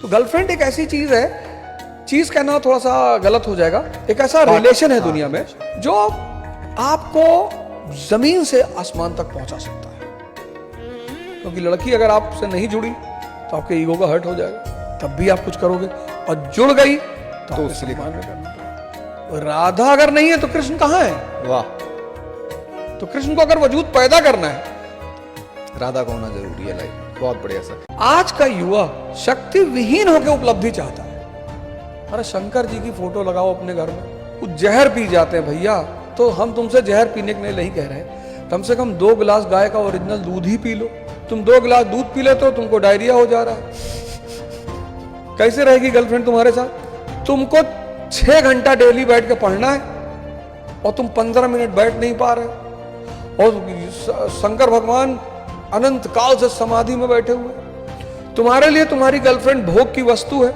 तो गर्लफ्रेंड एक ऐसी चीज है, चीज कहना थोड़ा सा गलत हो जाएगा, एक ऐसा रिलेशन है दुनिया में जो आपको जमीन से आसमान तक पहुंचा सकता है। क्योंकि लड़की अगर आपसे नहीं जुड़ी तो आपके ईगो का हर्ट हो जाएगा, तब भी आप कुछ करोगे, और जुड़ गई तो उसके मान में करना पड़ेगा। राधा अगर नहीं है तो कृष्ण कहां है? वाह, तो कृष्ण को अगर वजूद पैदा करना है, राधा को होना जरूरी है लाइफ। बहुत बढ़िया सर। आज का युवा शक्ति विहीन होकर उपलब्धि चाहता है। अरे शंकर जी की फोटो लगाओ अपने घर में, वो जहर पी जाते हैं भैया, तो हम तुमसे जहर पीने के लिए नहीं कह रहे, कम से कम 2 गिलास गाय का ओरिजिनल दूध ही पी लो। तुम 2 गिलास दूध पी लेते हो, तुमको डायरिया हो जा रहा है। कैसे रहेगी गर्लफ्रेंड तुम्हारे साथ? तुमको 6 घंटा डेली बैठ के पढ़ना है और तुम 15 मिनट बैठ नहीं पा रहे, और शंकर भगवान अनंत काल से समाधि में बैठे हुए। तुम्हारे लिए तुम्हारी गर्लफ्रेंड भोग की वस्तु है।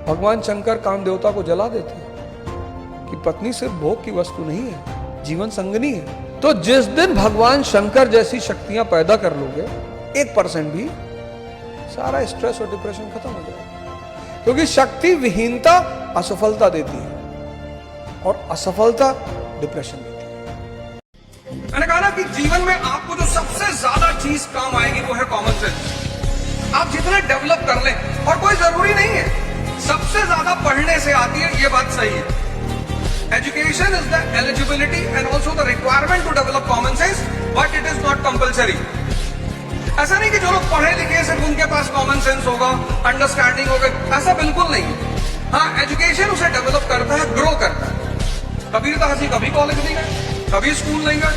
भगवान शंकर काम देवता को जला देते हैं कि पत्नी सिर्फ भोग की वस्तु नहीं है, जीवन संगनी है। तो जिस दिन भगवान शंकर जैसी शक्तियां पैदा कर लोगे, 1% भी, सारा स्ट्रेस और डिप्रेशन खत्म हो जाएगा। क्योंकि शक्ति विहीनता असफलता देती है और असफलता डिप्रेशन देती है। मैंने कहा ना कि जीवन में आपको जो सबसे ज्यादा चीज काम आएगी वो है कॉमन सेंस। आप जितने डेवलप कर लें, और कोई जरूरी नहीं है सबसे ज्यादा पढ़ने से आती है, ये बात सही है। Education is the eligibility and also the requirement to develop common sense, but it is not compulsory. ऐसा नहीं कि जो लोग पढ़े लिखे सिर्फ उनके पास कॉमन सेंस होगा, अंडरस्टैंडिंग होगा, ऐसा बिल्कुल नहीं। हाँ, एजुकेशन उसे डेवलप करता है, ग्रो करता है। कबीर दास जी कभी कॉलेज नहीं गए, कभी स्कूल नहीं गए,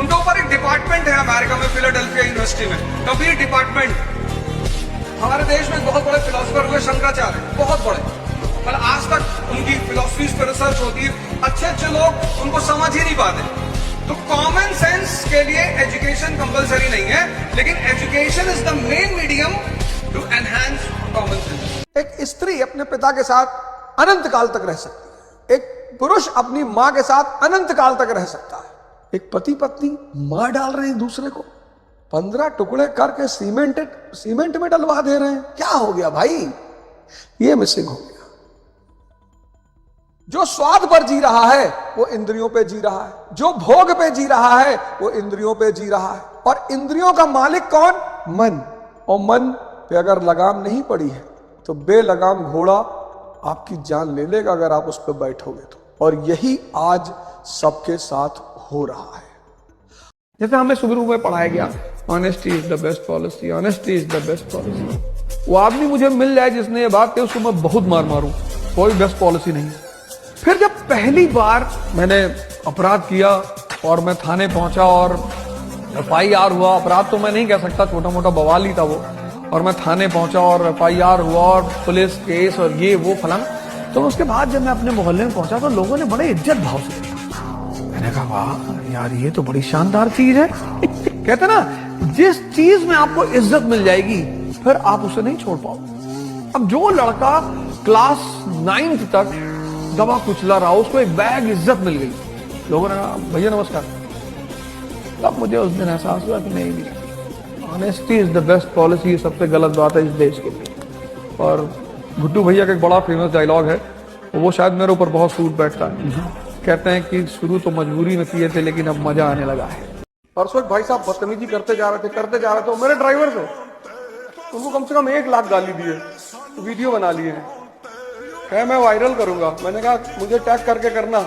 उनके ऊपर एक डिपार्टमेंट है अमेरिका में, फिलाडेल्फिया यूनिवर्सिटी में, कबीर डिपार्टमेंट। हमारे देश में बहुत बड़े फिलोसफर हुए शंकराचार्य, बहुत बड़े, पर आज तक उनकी फिलोसफीज पर रिसर्च होती है, अच्छे लोग उनको समझ ही नहीं पाते। तो कॉमन सेंस के लिए एजुकेशन कंपलसरी नहीं है, लेकिन education is the main medium to enhance common sense. एक स्त्री अपने पिता के साथ अनंत काल तक रह सकती है, एक पुरुष अपनी मां के साथ अनंत काल तक रह सकता है। एक पति पत्नी मार डाल रहे हैं दूसरे को, 15 टुकड़े करके सीमेंट में डलवा दे रहे हैं। क्या हो गया भाई? ये मिसिंग हो गया। जो स्वाद पर जी रहा है वो इंद्रियों पे जी रहा है, जो भोग पे जी रहा है वो इंद्रियों पे जी रहा है। और इंद्रियों का मालिक कौन? मन। और मन पे अगर लगाम नहीं पड़ी है तो बेलगाम घोड़ा आपकी जान ले लेगा अगर आप उस पर बैठोगे तो। और यही आज सबके साथ हो रहा है। जैसे हमें शुरू में पढ़ाया गया, honesty is the best policy, honesty is the best policy. वो आदमी मुझे मिल जाए जिसने ये बात कही, उसको मैं बहुत मार मारूं, कोई बेस्ट पॉलिसी नहीं है। फिर जब पहली बार मैंने अपराध किया और मैं थाने पहुंचा और FIR हुआ, अपराध तो मैं नहीं कह सकता, छोटा मोटा बवाल ही था वो, और मैं थाने पहुंचा और FIR हुआ और पुलिस केस और ये वो फलाना। तो उसके बाद जब मैं अपने मोहल्ले में पहुंचा तो लोगों ने बड़े इज्जत भाव से, मैंने कहा वाह यार ये तो बड़ी शानदार चीज है। कहते ना, जिस चीज में आपको इज्जत मिल जाएगी फिर आप उसे नहीं छोड़ पाओ। अब जो लड़का क्लास 9th तक दबा कुचला रहा, उसको एक बैग इज्जत मिल गई, लोगों ने कहा भैया नमस्कार। तब मुझे उस दिन एहसास हुआ कि नहीं, honesty is the best policy. सबसे गलत बात है इस देश के लिए। और गुड्डू भैया का एक बड़ा फेमस डायलॉग है, वो शायद मेरे ऊपर बहुत सूट बैठता है। कहते हैं कि शुरू तो मजबूरी में किए थे लेकिन अब मजा आने लगा है। परसों भाई साहब बदतमीजी करते जा रहे थे, मेरे ड्राइवर थे, उनको कम से कम 1 लाख गाली दिए, वीडियो बना लिए हैं, कहे मैं वायरल करूंगा। मैंने कहा मुझे टैग करके करना।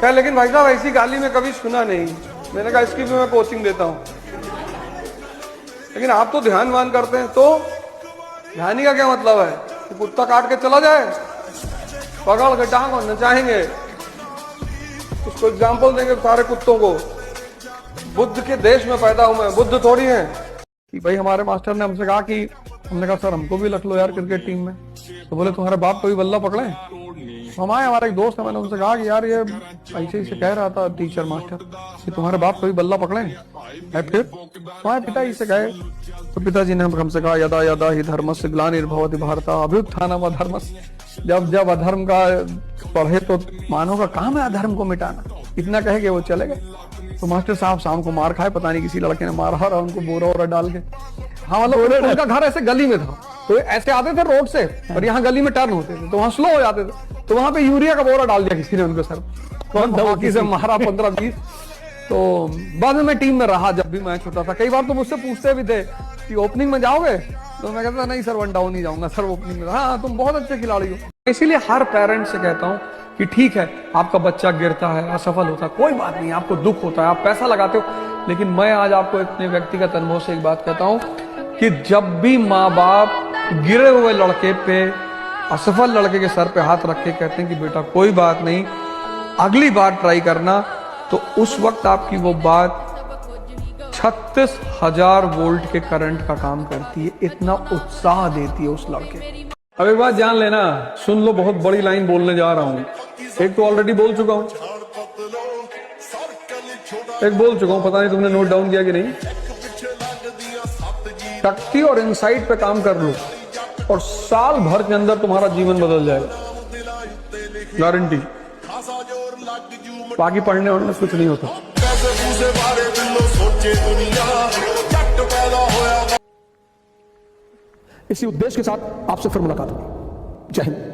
कहे लेकिन भाई साहब ऐसी गाली में कभी सुना नहीं। मैंने कहा इसकी भी मैं कोचिंग देता हूं, लेकिन आप तो ध्यान वान करते हैं। तो ध्यान ही का क्या मतलब है कि कुत्ता काट के चला जाए, पकड़ के टांग और नचाएंगे, उसको एग्जाम्पल देंगे सारे कुत्तों को। बुद्ध के देश में पैदा हुए हैं, बुद्ध थोड़ी हैं। कि भाई हमारे मास्टर ने हमसे कहा कि, हमने कहा सर हमको भी रख लो यार क्रिकेट टीम में। तो बोले तुम्हारे बाप कभी बल्ला पकड़े? हम आए, हमारा एक दोस्त है, मैंने उनसे कहा कि यार ये ऐसे ही से कह रहा था टीचर मास्टर कि तुम्हारे बाप कभी बल्ला पकड़े? है फिर तुम्हारे पिताजी से कहे, तो पिताजी ने हमसे कहा यदा यदा ही धर्मस्य ग्लानिर्भवति भारत अभ्युत्थानम् अधर्मस्य। जब जब अधर्म का पढ़े तो मानव का काम है अधर्म को मिटाना। इतना कहे कि वो चले गए। तो मास्टर साहब शाम को मार खाए, पता नहीं किसी लड़के ने मारा और उनको बोरा वोरा डाल के। हाँ मतलब उनका घर ऐसे गली में था, तो ऐसे आते थे रोड से और यहाँ गली में टर्न होते थे, तो वहाँ स्लो हो जाते थे, तो वहाँ पे यूरिया का बोरा डाल दिया किसी ने उनके सर, कौन धमकी से मारा 15-20। तो बाद में मैं टीम में रहा, जब भी मैच होता था कई बार तो मुझसे पूछते भी थे कि ओपनिंग में जाओगे, तो मैं कहता नहीं सर वन डाउन ही जाऊंगा सर, ओपनिंग में। हाँ तुम बहुत अच्छे खिलाड़ी हो। इसीलिए हर पेरेंट से कहता हूँ कि ठीक है आपका बच्चा गिरता है, असफल होता है, कोई बात नहीं, आपको दुख होता है, आप पैसा लगाते हो, लेकिन मैं आज आपको अपने व्यक्तिगत अनुभव से एक बात कहता हूँ कि जब भी माँ बाप गिरे हुए लड़के पे, असफल लड़के के सर पे हाथ रख के कहते हैं कि बेटा कोई बात नहीं, अगली बार ट्राई करना, तो उस वक्त आपकी वो बात 36,000 वोल्ट के करंट का काम करती है, इतना उत्साह देती है उस लड़के। अब एक बात जान लेना, सुन लो, बहुत बड़ी लाइन बोलने जा रहा हूं। एक तो ऑलरेडी बोल चुका हूं, एक बोल चुका हूं, पता नहीं तुमने नोट डाउन किया कि नहीं। शक्ति और इनसाइट पे काम कर लो और साल भर के अंदर तुम्हारा जीवन बदल जाएगा, गारंटी। बाकी पढ़ने वढ़ने कुछ नहीं होता। इसी उद्देश्य के साथ आपसे फिर मुलाकात होगी। जय हिंद।